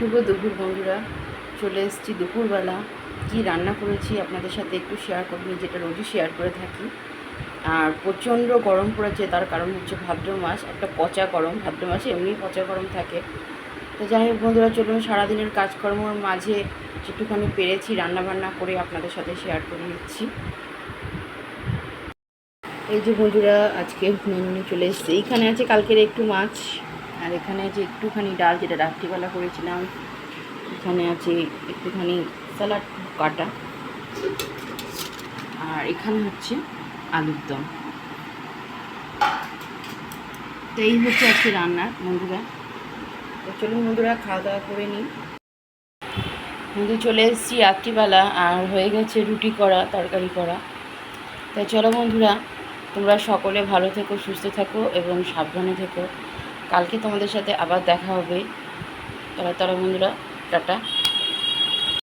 শুভ দুপুর বন্ধুরা, চলে এসেছি দুপুরবেলা। কি রান্না করেছি আপনাদের সাথে একটু শেয়ার করবো, যেটা রোজই শেয়ার করে থাকি। আর প্রচণ্ড গরম পড়েছে, তার কারণ হচ্ছে ভাদ্র মাস, একটা পচা গরম। ভাদ্র মাসে এমনি পচা গরম থাকে। তো যাই হোক বন্ধুরা, চলুন সারাদিনের কাজকর্মর মাঝে যেটুখানি পেরেছি রান্নাবান্না করে আপনাদের সাথে শেয়ার করে নিচ্ছি। এই যে বন্ধুরা, আজকে মেনু চলে এসছে। এইখানে আছে কালকের একটু মাছ, আর এখানে আছে একটুখানি ডাল, যেটা রাত্রিবেলা করেছিলাম। এখানে আছে একটুখানি স্যালাড কাটা, আর এখানে হচ্ছে আলুর দম। তো এই হচ্ছে আজকে রান্নার বন্ধুরা। তো চলুন বন্ধুরা, খাওয়া দাওয়া করে নিই। বন্ধু চলে এসেছি রাত্রিবেলা, আর হয়ে গেছে রুটি করা, তরকারি করা। তাই চলো বন্ধুরা, তোমরা সকলে ভালো থেকো, সুস্থ থাকো এবং সাবধানে থেকো। কালকে তোমাদের সাথে আবার দেখা হবে। তারা বন্ধুরা, টাটা।